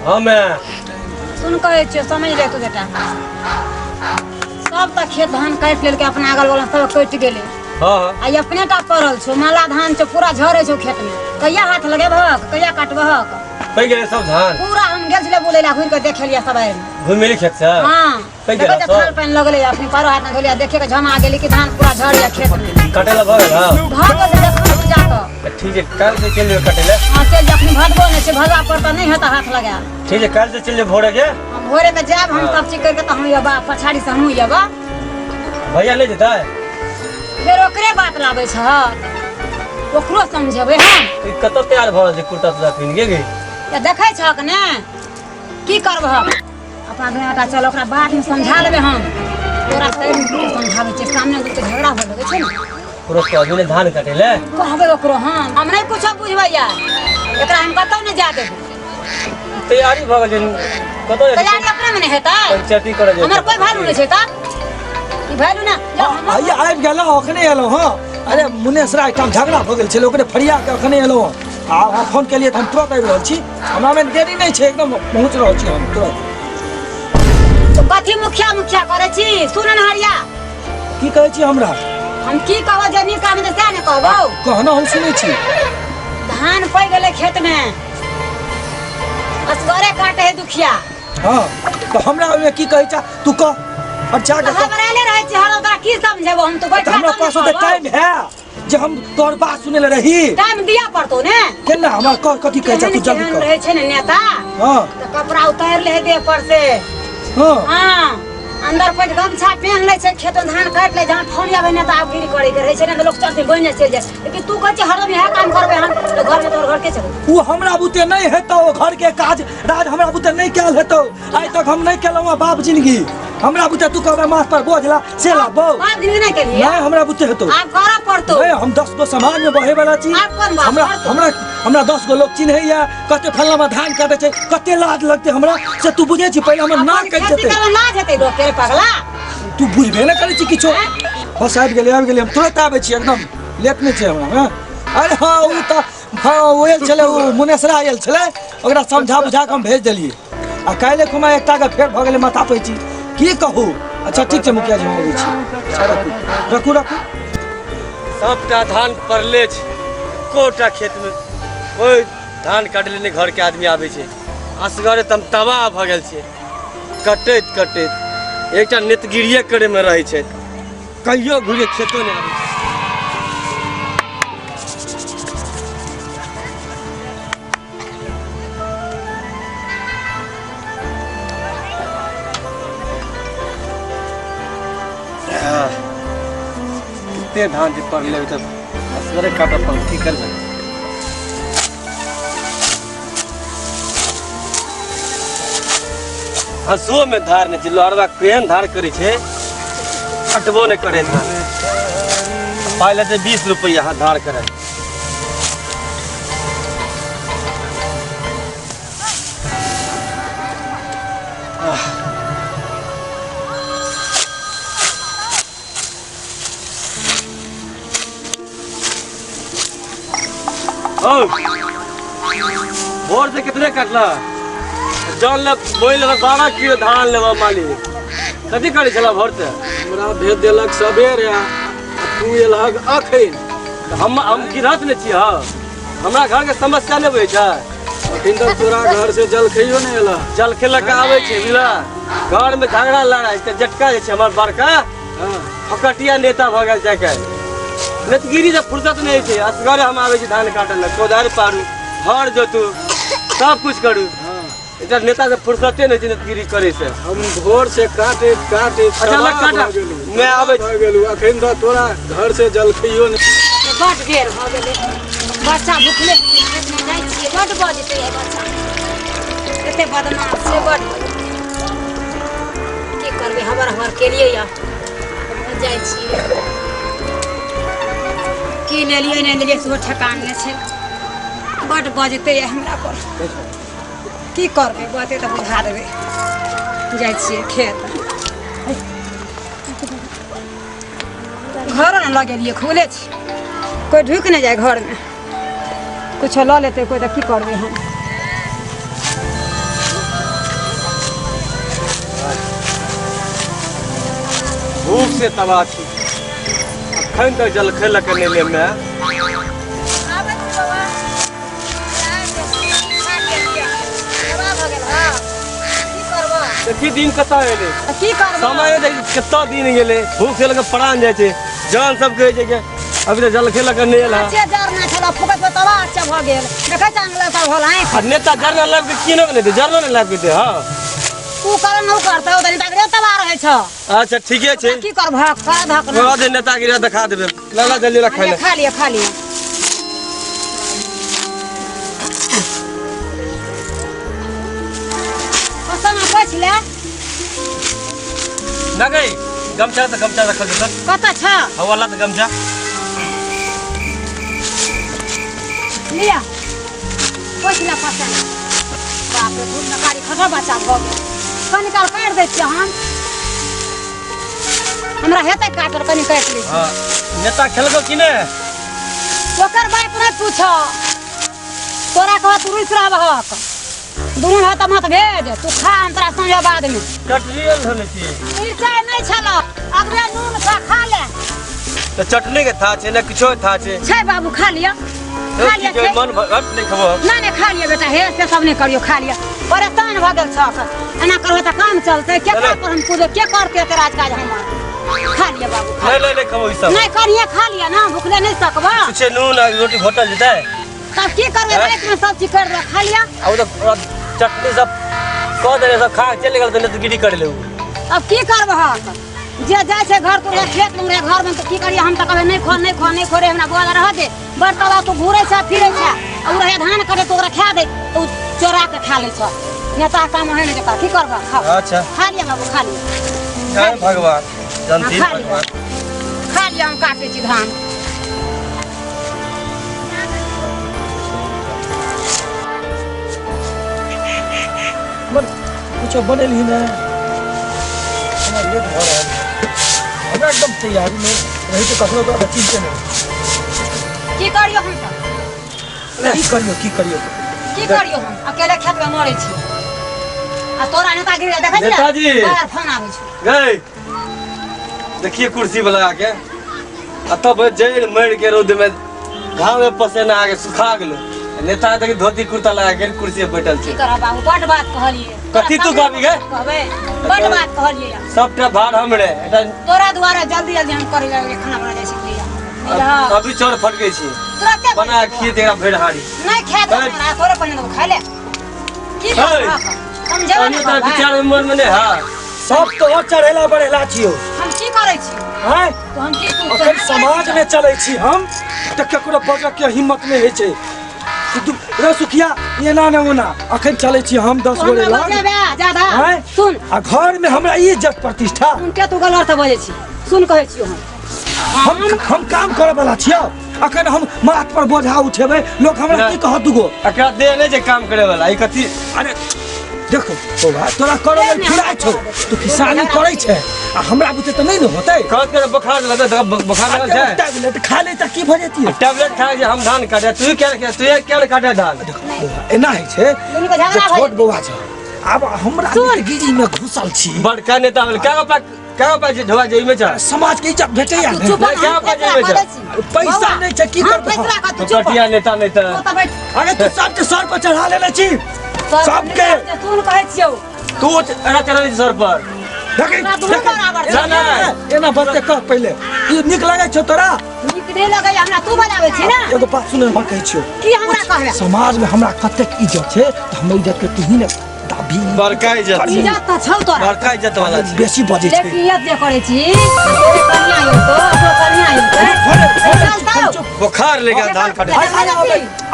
हाँ मैं सुन कहे छियो समझ ले तू बेटा सब तक खेत धान काट लेके अपना अगल वाला सब कट गेले हाँ आई अपने टा पड़ल छो माला धान छो पूरा झरे छो खेत में कहिया हाथ लगेबहक कहिया काटबहक कई गेले सब धान पूरा हम गेल छले बोले ला घुर के देख लिया सब घूम मेरे खेत से हां कई देखो गेले तो थाल पानी लगले अपने पारो हाथ में धोलिया देखे के झमा गेली कि धान पूरा झड़ गया खेत में कटेला भगल हां भागो से देखो तू जाकर ठीक है कल से चल लियो कटेला हां चल जा अपनी भदबो ने से भदवा पर तो नहीं होता हाथ लगा ठीक है कल से चल लियो भोरे के हम भोरे के जाब हम सब चीज करके तो हम ये बा पछाड़ी से हम ये बा भैया ले जता है फिर ओकरे बात लाबै छ ओकरो समझबै हम कत तैयार भरल छै कुर्ता तुर्ता पिन के गे या देखै छ कि ने की करबह अपना बेटा चल ओकरा बात में समझा लेबे हम तोरा सही में समझाबै छै सामने कुछ झगड़ा हो लगे छै ने पुरुष के अभी धान काटेले कहबै ओकरो हम नहीं कुछ बुझबै यार एकरा हम कतौ नहीं जा देबै तैयारी भगल छै कत तैयारी अपने में नहीं हेतै पंचायती करे जे हमर कोई भालू नहीं छै त ई भालू ना आइए आबि गेलौ अखने एलौ हां अरे मुनेसरा एकठाम झगड़ा हो गेल छलै ओकरे फरिया के अखने एलौ आ फोन के लिए हम तुरंत आबि रहल छी हमरा में देरी नहीं छै एकदम पहुंच रहल छी हम तुरंत तो कथी मुखिया मुखिया करे छी सुन न हरिया की कहै छी हमरा हम की कहब जे नी काम दे से ने कहबौ कहना हम सुनै छी धान पै गेले खेत में असगरे काटे है दुखिया हां तो हमरा में की कहै छ तू कह और जाके घबराले रहै छी हर ओकरा की समझेबो हम तो बैठा हमरा पास तो टाइम है जे हम तोर बात सुने ले रही टाइम दिया पड़तो ने केना हमरा कथी कहै छ तू जल्दी केहन कर रहै छै ने नेता हां तो कपड़ा उतार ले देह पर से हां हां अंदर पैट गमछा पहन ले छै खेत में धान काट ले जहां ठोनिया बने त आब गिरी करे के रहै छै ने लोग चलते बन चल जाय लेकिन तू कहै छ हरदम यह काम करबे हम तो घर में तोर घर के चल वो हमरा बुते नहीं हेतौ घर के काज राज हमरा बुते नहीं कैल हेतौ आइ तक हम नहीं केलौ बाप जिंदगी हमरा बुते तू कहबे माथ पर बोझला से लाबो बाप दिन नहीं के लिए नहीं हमरा बुते हेतौ आप करा पड़तो नहीं हम 10 गो समाज में बहे वाला छी आप कौन बात हमरा करतो? हमरा हमरा 10 गो लोग चिन्हैया कते फल्ला में धान काटे छै कते लाज लगते हमरा से तू बुझे छी पहले हमर नाक कट खेती जेते करे ना जेते लोग के पगला तू बुझबे न करे छी किछो बस आबि गेली हम तुरंत आबै छी एकदम लेट नहीं छै हमरा हां अरे हां उ त हां ओएल छले उ मुनेसरा आयल छले ओकरा समझा बुझा के हम भेज देलिए आ काल्हि खुमा एकटा के फेर भ गेलै माथा पे छी की कहू अच्छा ठीक छै मुखिया जी हम अबै छी रखू रखू सबटा धान पड़ले छै कोटा खेत में कोई धान काटे ले घर के आदमी आबै छै असगरे तम तबाह भ गेल छै कटैत कटैत एकटा नेतगिरिये करे में रहै छै कहियो घुरे खेतो नहीं आबै छै कितने धान जे पड़ले तब असगरे काट पर की करबे हसुओ में धार नहीं छै लोहरवा केहन धार करे छै अटबो नहीं करे धान पहले से 20 रुपया धार करे भोर से कितने कटला जौन ले बोल 12 किलो धान लेवा मालिक कथी करे छला भोर से हमरा भेज देलक सबेरे तू एलहक अखन हम गिरहत ने छी हमरा घर के समस्या नहीं बुझे छै अखन तक तोरा घर से जल खइयो नहीं एला जल खेल के आवे छै मिला घर में झगड़ा लड़ाई ते जटका जे छै हमर बड़का फकटिया नेता भ गेल छै के नेतगिरी जब फुर्सत नहीं छै असगरे हम आवे छी धान काटे ले कोदार पारू हर जोतू सब कुछ करू इधर नेता से फुर्सते नहीं छै नेतगिरी करे से हम भोर से काटे काटे अच्छा काटा मैं आवे भ गेलु अखन तक तोरा घर से जल खइयो नहीं बड देर भ गेलै बच्चा भूखले खेत में जाय छियै बड बजते है बच्चा एते बदमाश छै बड की करबे हबर के लिए या जाय छियै की लेलियै नहीं लेलियै सेहो ठकान नहि छै बड बजते है हमरा पर की करबे बते तऽ बुझा देबै जाय छियै खेत घर न लगेलियै खुले छै कोई ढुक नहीं जाए घर में कुछ ल लेते कोई तो की करबे हम भूख से तबाह छी अखन तक जल खेल के नहीं ले मैं देखी दिन कता एले की करबो समय कितना दिन गेले भूख से लगे प्राण जाय छे जान सब कहे छे के अभी तो जल खेल के नहीं एला अच्छे जर ना छला फुकत में तवा अच्छा भ गेल देखै चांगला सब होल है आ नेता जरना लाग के किनो के नहीं जरनो नहीं लाग के हां तू कर न करता उधर तक तवा रहे छ अच्छा ठीके छे की करबो कर धक कह दे नेतागिरी दिखा देबे लाला जल्दी रख ले खा लिया कसम पूछ ले ना गई गमछा रख दे सर कत छ हवाला तो गमछा लिया पूछ ले पसंद बाप रे दूध नकारी खटा बच्चा भ गेल कनी काल काट दै छी हम हमरा हेतै काटर कनी काट लै हां नेता खेलबो कि ने ओकर बात नहीं पूछ तोरा कह तू रुस रहबहक दुनू हाथ मत भेज तू खा अंतरा संगे बाद में कटरियल होने छी मिरचाई नहीं छलो अगले नून खा ले तो चटनी के था छे ना किछो था छे छै बाबू खा लिया के मन भगत नहीं खबो नहीं खा लिया बेटा हे से सब नहीं करियो खा लिया परेशान भ गेल छ एना करबे त काम चलते के पर हम पूजे के करते तेरा काज हम खा लिया बाबू नहीं खबो ई सब नहीं करिए खा लिया ना भूखले नहीं सकबा कुछ नून आ रोटी होटल जते तब की करबे रात में सब चीज कर खा लिया अब तो चटनी सब कह दे सब खा चले गेल तो गिरी कर ले अब की करबह जे जाय छै घर तो खेत में घर में तो की करिए हम त कहबे नहीं खो रे हमरा गोला रह दे बड़तवा तू घूरे छ फिरे छ और रहे धान करे तो ओकरा खा दे तो चोरा के खा ले छ नेता काम है ने की करबह खा अच्छा खा लिया बाबू खा लिया जय भगवान जानती खा लिया। भगवान खा लिया हम काटे छी धान कुछ बनेल ही ना हमारा लेट हो रहा है अब एकदम तैयारी में रही तो कखनो तो चिंता नहीं की करियो हम सब की करियो हम अकेले खेत में मरे छी आ तोरा नेतागिरी देखै छी नेताजी। बाहर फोन आबै छै गई देखिए कुर्सी लगा के तब जैन मर के रोद में घाव में पसेना आके सुखा गेलो नेता देखी धोती कुर्ता लगा के कुर्सी पे बैठल की छे करब बाबू बड़ बात कहलिए कथी तू कहबी गे कहबे बड़ बात कहलिए सबटा भार हमरे एटा तोरा द्वारा जल्दी हम करे जाके खाना बना जाय छी अभी चोर फट गई छी तुरंते बना खिए तेरा भेड़ हाड़ी नहीं खा दे हमरा तोरे पहिने तो खा ले की करब समझे अन्य तरह विचार उम्र में ने हां सब तो चढ़ेला बढ़ेला छियो हम की करे छी हैं तो हम की अखन समाज में चले छी हम त केकरो बजक के हिम्मत नहीं है छे तू रे सुखिया ये ना ओना अखन चले छी हम 10 गोरे लाग ज्यादा हैं? सुन आ घर में हमरा इज्जत प्रतिष्ठा उनके तू गलत बजे छी सुन कहै छी हम काम करे वाला छियो अखन हम माथ पर बोझा उठेबे लोग हमरा की कहत दुगो एकरा दे ले जे काम करे वाला ई कथी अरे देखो बौआ तोरा करे में फिराय छौ तू किसानी करे छे आ हमरा बुते त नहीं न होतै कहत के बुखार लगा बुखार लगल छै टैबलेट खा ले त की भ जेती टैबलेट खा के हम धान काटे तू क्या काटे धान एना है छे दुनू के झगड़ा छोट बौआ छ अब हमरा गिरी में घुसल छी बड़का नेता वाला क्या पाए ढोआ जे में छ समाज के इज्जत भेटै या चुप क्या बाजे में छ पैसा नहीं छे की करबो तो कटिया नेता नहीं त अरे तू सबके सर पर चढ़ा लेले छी सबके सुन कहै छियौ तू एना चढ़ा सर पर देखै ना एना बते कह पहले ई निक लागै छ तोरा नीक नहीं लगै हमरा तू बनाबै छी ना एगो बात सुने हम कहै छियो की हमरा कहबे समाज में हमरा कतेक इज्जत छै त हम इज्जत के तू ही ने दाबी बड़का इज्जत इज्जत त छौ तोरा बड़का इज्जत वाला छै बेसी बजे छै लेकिन इज्जत जे करै छी तोरे कन्या यौ तो ओकरो कन्या यौ तो बुखार लेके धान काटे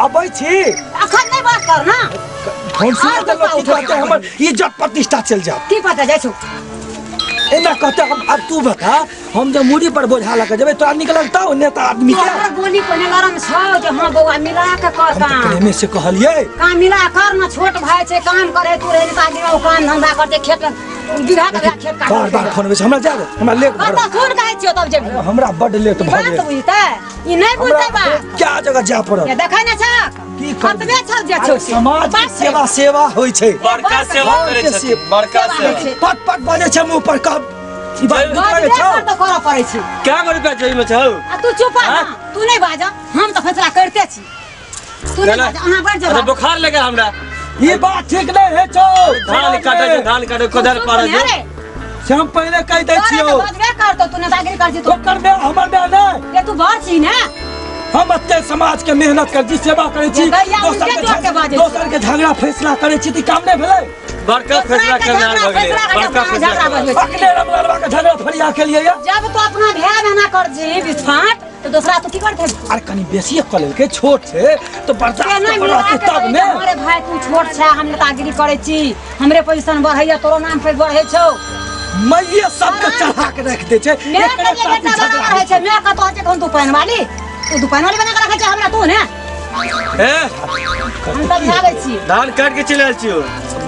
अबै छी अखन नहीं बात कर ना हम सुन त लोग कहते हमर इज्जत प्रतिष्ठा चल जा की पता जाइ छौ एना कहते हम अब तू बता हम जब मुड़ी पर बोझा लगा जब तोरा निक लगता हो नेता आदमी के तोहर बोली कोने गरम छौ जे हां बौआ मिला के कर काम प्रेमे से कहलिए काम मिला कर ना छोट भाई छै काम करे तू रे ताकि ओ काम धंधा करते खेत बिघा के खेत काट बार बार फोन में हमरा जा हमरा लेट भर कत सुन कहै छियौ तब जेबी हमरा बड लेट भ बात गेल बुझतै ई नहीं बुझतै बा क्या जगह जा पड़ल ये देखै ना छ की कर कतबे छौ जे छौ समाज के सेवा होय छै बड़का सेवा करे छै बड़का सेवा पट पट बजे छै मुंह पर कब ई बात बात छौ कर तो करऽ पड़ै छै। क्या करे पे जई में छौ आ तू चुप रह, तू नहीं बाज, हम तो फैसला करते छी। तू नहीं बाज, अहाँ बढ़ अरे जा। बुखार लगे हमरा ये बात ठीक नहीं है छौ। धान काटे कोदर पर जो से हम पहले कह दै छियो बजबे कर तो तू नेतागिरी कर छी तो तू। करबे हमर बे नहीं ये तू बड़ छी ने। हम अत्ते समाज के मेहनत कर जी सेवा करे छी ये गैया उनके जोर के बाजे छी। दोसर के झगड़ा फैसला करे छी त काम नहीं भेलै बड़का फैसला करना हो गेलै बड़का फैसला अखने रमलवा के झगड़ा फरिया के लिए जब तू अपना भाई बहना कर जी बिछाट तो दूसरा तू की करते? अरे कनी बेसी क लेल के छोट छै तो बर्दाश्त नहीं कर मिला के तब ने हमारे भाई तू छोट छै, हम नेतागिरी करे छी, हमरे पोजीशन बढ़ैया, तोरो नाम पे बढ़ै छौ। मैये सबके चढ़ा के रख दे छै मैं के बेटा बड़ा रहै छै, मैं कतो छै कोन तू पैन वाली, तू दुकान वाली बना के रखै छै हमरा तू ने। ए हम त जाबै छी। धान काट के चले आल छियो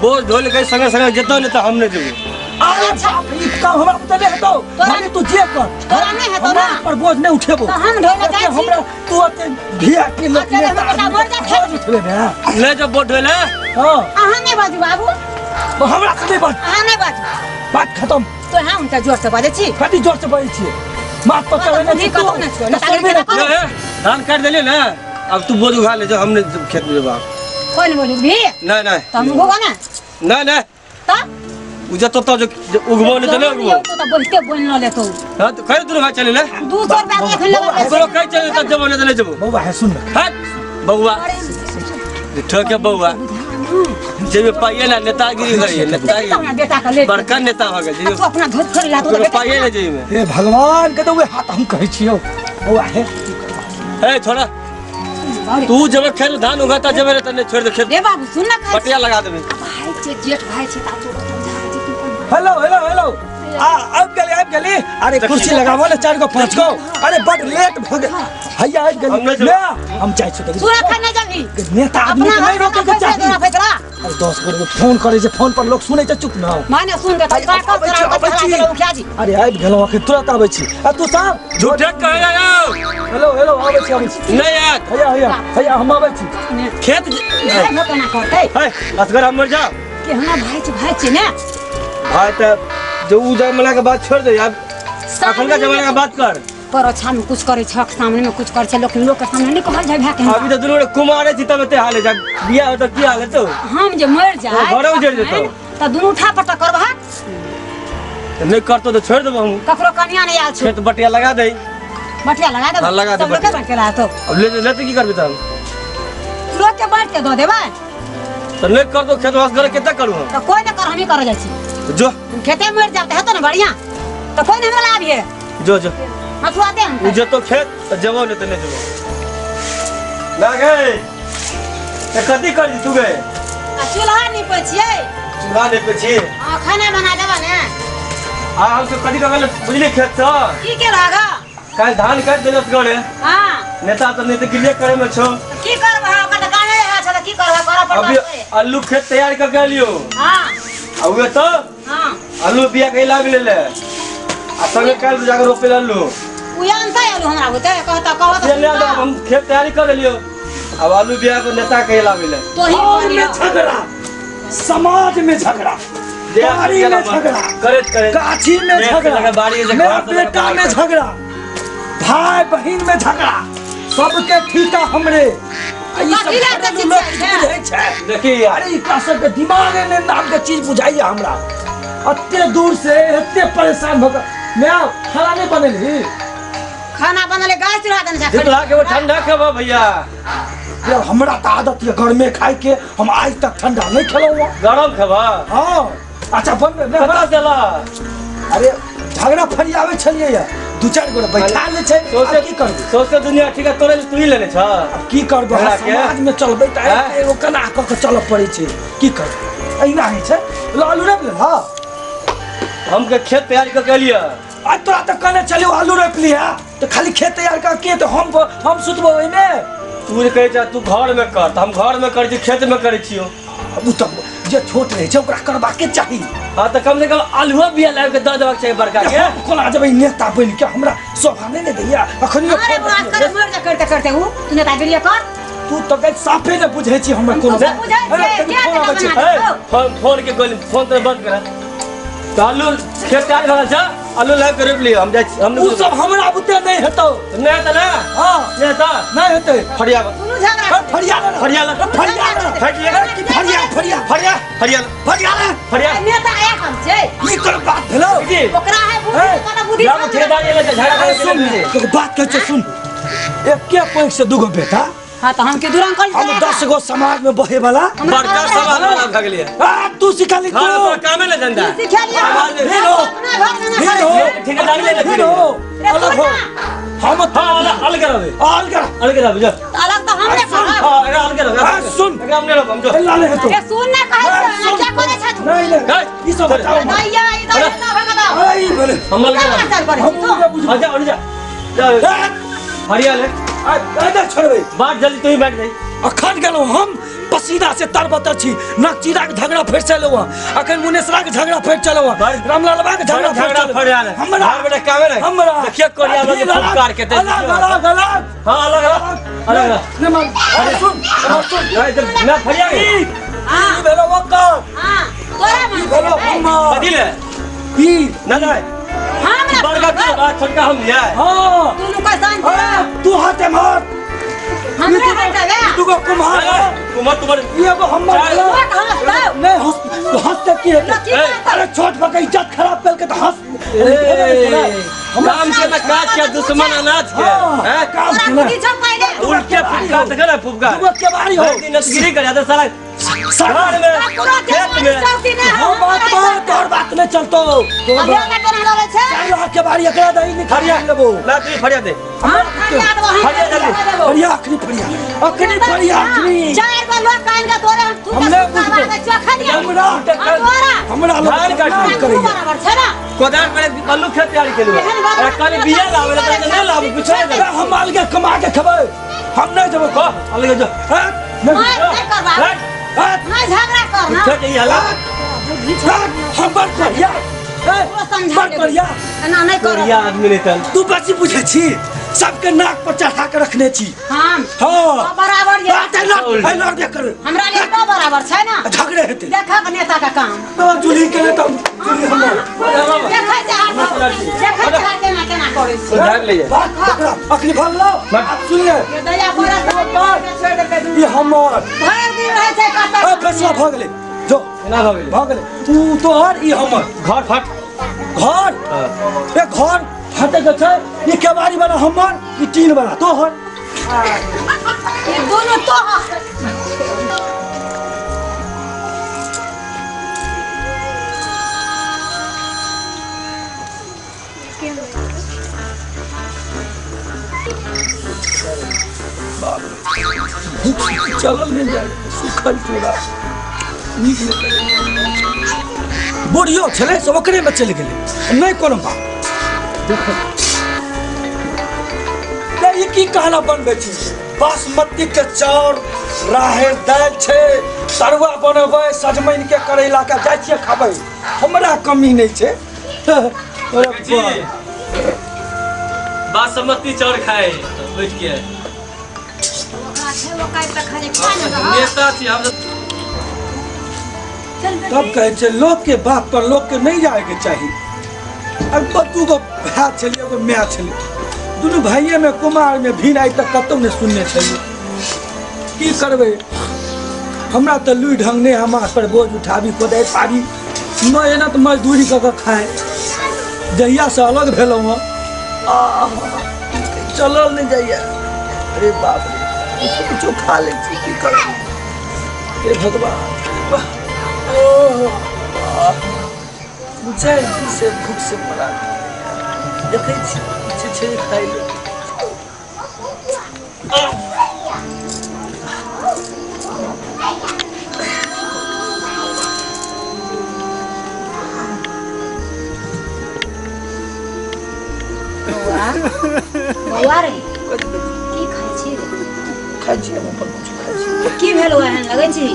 बोझ ढोल के संगे संगे जेतो ने त हम नहीं देबो। अच्छा ई काम हमरा पता नहीं हेतौ माने तू जे कर तोरा नहीं हेतौ ना पर बोझ नहीं उठेबो तो हम ढोल के छी। हमरा तू अते भिया के लोग अच्छा, हम बेटा मर जा खेत। उठले ने ले जो बोझ ढोले हां अहाँ नहीं बाजू बाबू, हमरा से नहीं बात अहाँ नहीं बाजू बात खत्म तो हम उनका जोर से बाजै छी। कति जोर से बोलै छियै मात पकड़ तो बुद्धि कतौ नहीं छौ, नेतागिरी ले करो। ए, धान काट देले ना अब तू बोझ उठा ले जो हमने खेत में जबा कोई नहीं बोलू भी नहीं नहीं तो हम होगा ना नहीं नहीं तो उजा तो जो उगबो नहीं तो नहीं उगबो तो बोलते बोल न ले तो हां तो खैर तू भाई चले ले 200 रुपया देख ले ओकरो कह चले त जबो नहीं तो ले जबो बौआ है सुन हट बउआ ठोके बउआ जेबे पाइए ना नेतागिरी करिए अपना नेतागिरी बेटा का ले बड़का नेता हो गए तू अपना घर छोड़ ला तो ओकरो बेटा पाइए ना जेबे हे भगवान के तो वे हाथ हम कहै छियो बौआ है ए छोड़ा तू जब खेल धान उगाता जब रे तने छोड़ दे खेत रे बाबू सुन ना पटिया लगा देबे भाई छे जेठ भाई छे ता तू हेलो हेलो हेलो अब गेली अरे कुर्सी लगावो ना 4 गो 5 गो अरे बड़ लेट भ गए भैया आज गेली ले हम चाय छुटे सूरज खाने जाबी नेता आदमी के नहीं रोके के चाहिए फैसला अरे 10 गो फोन करे जे फोन पर लोग सुनै छै चुप ना माने सुन के तो का जी अरे आबि गेलौ अखन तुरंत आबै छी आ तू साहब झूठे कहे आओ हेलो हेलो आबै छी नहीं यार भैया हम आबै छी खेत न केना करते है असगर हम मर जा कि हमरा भाई छे ने भाई त जो उ जमाना के बात छोड़ दे यार अखन का जमाना का बात कर पर अच्छा में कुछ करे छक सामने में कुछ करे छे लोग के सामने नहीं कहल जाय भाई अभी तो दुनू कुमारे छी तब ते हाल जा बियाह हो तो की हाल है तो हम जे मर जाए घरे उजड़ जेतौ त दुनू उठा पटा करबा नहीं करतो तो छोड़ देबो हम ककरो कन्या नहीं आल छ खेत बटिया लगा दे बटिया लगा दे हाँ, लगा दे सब लोग के बटिया। बैठ के ला तो अब ले तो की करबे तब लोग के बैठ के दो देबा तो नहीं कर दो खेत वास करे कितना करू हम तो कोई न कर हम ही कर जाय छी जो खेते मर जाते है तो ना बढ़िया तो कोई नहीं हमरा लाभिए जो जो हथुआ दे हम जो तो खेत तो जबो नहीं तो नहीं जबो ना गए ते कथी कर दी तू गए चूल्हा नहीं पछिए चूल्हा नहीं पे छी खाना बना देबा ने आ हम तो कथी कर बुझली खेत से की के लागा काल धान काट देलस गड़े हां नेता तो नहीं तो गिले करे में छो की करबा ओकर त काने है छला की करबा कर अभी पड़ता आलू खेत तैयार कर के लियो हां आ उहे तो हां आलू बिया के लाग ले ले आ संगे काल जाकर रोपे आलू उयानता आलू हमरा होते कहता ये ले आ हम खेत तैयारी कर लियो अब आलू बिया को नेता के लाग ले तो ही गाँव में झगड़ा समाज में झगड़ा बाड़ी में झगड़ा करे गाछी में झगड़ा बाड़ी से मेरा बेटा में झगड़ा भाई बहन में झगड़ा सबके ठीका हमरे ई सब कथी लए घरेलू के लोग चीज छै? बुझै छै देखी यार अरे का सबके दिमाग में नाम के चीज बुझाइए हमरा अत्ते दूर से इतने परेशान होकर मैं खाना नहीं बनेली खाना बनले गाय चुरा देने छै जितला के वो ठंडा खबा भैया यार हमरा तो आदत है घर में खाए के हम आज तक ठंडा नहीं खेलो हुआ गरम खबा हाँ अच्छा बन मैं पता चला अरे झगड़ा फरियावे छलिए या 2-4 गो बैठा ले छै सोचे की करबे सोचे दुनिया ठीक है तोरे तू ही लेने छ अब की करबे झगड़ा के? समाज में चलबे त हाँ? एगो कना क के चल पड़े छै की करबे एना है छै आलू रोप ले हां हम के खेत तैयारी कर के लिया आज तोरा तो कने चलियो आलू रोप लिया तो खाली खेत तैयार कर के तो हम सुतबो ओइ में तू जे कहे तू घर में कर त हम घर में कर छी खेत में करे छियो अब तो जे छोट रहे छै ओकरा करबा के चाही हां त कम से कम आलूआ बिया लाग के द देबाक चाहिए बड़का के कोना जब नेता बन के हमरा शोभा नहीं दैया अखनी अरे बुआ कर मर जा करते करते हूं तू नेता गिरिया कर तू तो गई साफे ने बुझे छी हमरा कोनो तुमसे बुझै छै, अरे, क्या फोन आबै छै। बना दे? फोन के गोली फोन तो बंद कर तो आलू खेत तैयार भरल छ आलू लाइव कर लियो हम उ सब हमरा बुते नहीं हेतौ नहीं त ना हां नहीं त नहीं हेतै फड़िया दुनू झगड़ा फड़िया फड़िया फड़िया नेता आया हम छै ई कर बात भेलो ओकरा है बुद्धि कोनो बुद्धि या ठेकेदारी ले झगड़ा करे सुन तो बात कर सुन एक के पैक से दुगो बेटा हां तो हम के दुरंग कर हम 10 गो समाज में बहे वाला बड़का समाज वाला भ गेलिए तू सिखाली घर पर कामे न धंधा सिखालिया ठेकेदारी ले अलग हो हम अलग करावे अलग करावे जो अलग तो हमने कहा हां अलग करावे सुन हमने लो हम जो लाले है तो ए सुन ना कहे क्या करे छ तू नहीं ई सब बताओ नहीं या इधर ना भगदा आई बोले हम अलग चल करे तू आजा हरिया ले इधर छोड़बे बात जल्दी तू ही बैठ गई अखन गेलो हम पसीना से तरबतर छी नकचीरा के झगड़ा फेर चलो अखन मुनेसरा के झगड़ा फेर चलो रामलालबा के झगड़ा फेर हमरा बेटा कावे रे हमरा देखिए कोरिया में फुटकार के अलग हां अलग न मार सुन ना फड़िया गई हां बेलो वकर हां तोरा मन बेलो हम बदिल ई ना ना हां बड़का की बात छोटका हम लिया हां तू का जान तू हाथे मार हमरे बेटा वे तू को कुम्हार कुमार तुम्हारे ये वो हम नहीं हंसते की है अरे छोट बका इज्जत खराब करके तो हंस काम के ना काज के दुश्मन अनाज के हैं काम तोरा सुना बुद्धि छ पहले उल्टे फुटकार देख ना फुटकार तू के बारी हो नतगिरी कर जाता साला शहर में खेत में हम बात तोर बात नहीं चलतो अब ना करे लगे छे 4 लाख के बारी एकरा दही नहीं खरिया लेबो ला तू फड़िया दे फरिया आखरी फरिया आखरी चार बार लोग कान का तोरे तू हमने हमरा धान काट करिए बराबर छे ना कोदार करे आलू खेत तैयारी के लिए कल बिया लावे तो नहीं लावे कुछ नहीं हम माल के कमा के खबे हम नहीं जब को अलग जो नहीं करवा नहीं झगड़ा करना खेत ये हला हम बात करिया बात करिया ना नहीं करो कोरिया आदमी नहीं चल तू बच्ची बुझे छी सबके नाक पर चढ़ा के रखने छी हम हां बराबर ये लड़ दे कर हमरा लिए तो बराबर छै ना झगड़े हेते देखा के नेता का काम तो जुली के तो जुली हम देखा जा केना केना करे छी भाग ले जाए बात पकड़ा अखनी भाग लो आप सुनिए ये दया पड़ा तो छोड़ दे के ये हमर भर दिन रहे छै कत फैसला भाग ले जो ना भाग ले तू तो हर ये हमर घर फट घर ये घर फटे के छै ये केवारी वाला हमर ये टीन वाला तो हर ये दोनों तो चल नहीं जाए सुखल चूड़ा नीक बुढ़ियो छले सब ओकरे में चल गेले नहीं कोनो बात ये की कहना बनबे छी बासमती के चाउर राहर दाल छे तरुआ बनबे सजमैन के करैला के जाय छिए खाबै हमरा कमी नहीं छे बासमती चाउर खाए बैठ के नेता छी हम तब कहे छे लोग के बात पर लोग के नहीं जाए के चाहिए अब तू को भाई छलिए एगो माय छलिए दुनू भाइये में कुमार में भीन आई तक कतौ नहीं सुनने छलिए की करबे हमरा तो लुई ढंग ने हमार पर बोझ उठाबी कोदाई पारी मेहनत मजदूरी क के खाए जहिया से अलग भेलौ हँ चलल नहीं जाइए अरे बाप रे कुछ खा ले छी की करबे हे भगवान मुझे से भूख से मरा देखे छी छे खाई ले बौआ रे की खाइ छी रे खाई छी हम अपन कुछ खाई छी की भेल ओहन लगै छी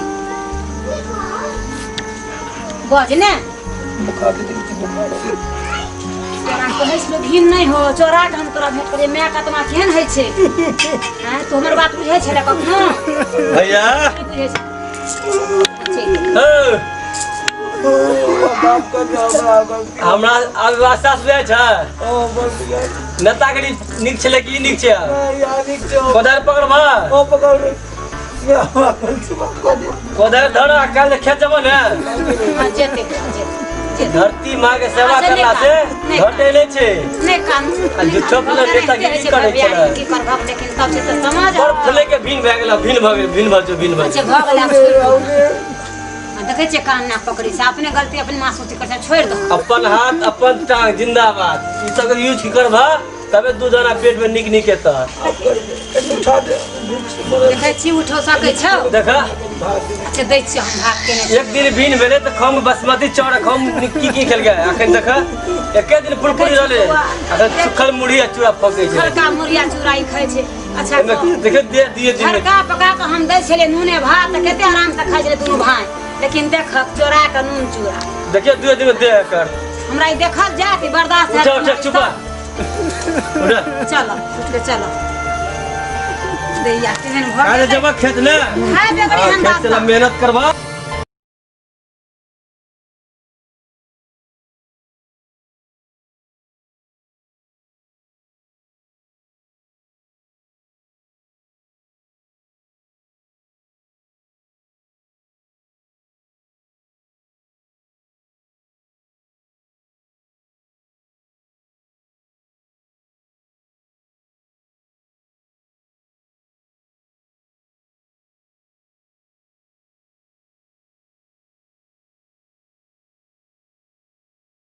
बज ने बुखार दे छी बुखार तोरा कहै छी घिन नहीं हो चोरा ढंग तोरा भेट करे मैं कतना केहन है छे हां तो हमर बात बुझै छले कखनो भैया बुझै छै ओ काम कर हमरा हमरा अब वास्ता सुए छ ओ बस गए नेतागिरी निक छले की निक छै यानी जो कोदार पकड़बा ओ पकड़ या कोदार धर अकाल खेत जब ने हाँ, जेते जेते धरती माँ के सेवा करला से घटे नहीं छे नहीं कानून आ जुठो पले नेतागिरी करे छले की करबक लेकिन तब से तो समाज पर फले के भिन भए गेला भिन भए भिन भए अच्छा भऽ गेलै आब छोड़ि दो। देखै छियै कान नाक पकड़ी से अपने गलती अपने मासूती कर छोड़ि दो। अपन हाथ अपन टांग जिंदाबाद ई सब यूज की करबा तबे दू जना पेट में निक निक एता उठा दे देखै छी उठो सकै छौ देखा अच्छा दै छी हम भाग के नहीं एक दिन भिन भेले त खम बासमती चाउर खम की खेल गया अखन देखा एके दिन पुरपुरी रहले अखन सुखल मुढ़ी आ चूड़ा फके छै हल्का मुरिया चूराई खाइ छै अच्छा एमे देखे दे दिए दिन हल्का पका के हम दै छले नूने भात त कते आराम से खाइ छले दुनू भाई लेकिन देख चोरा के नून चूरा देखिए दू दिन में दे कर हमरा ई देखल जात ई बर्दाश्त उठा उठा चुपा उठा चलो उठ के चलो दैया केहन अरे भऽ जब खेत ने हाय बेगड़ी हम खेत चला मेहनत करबा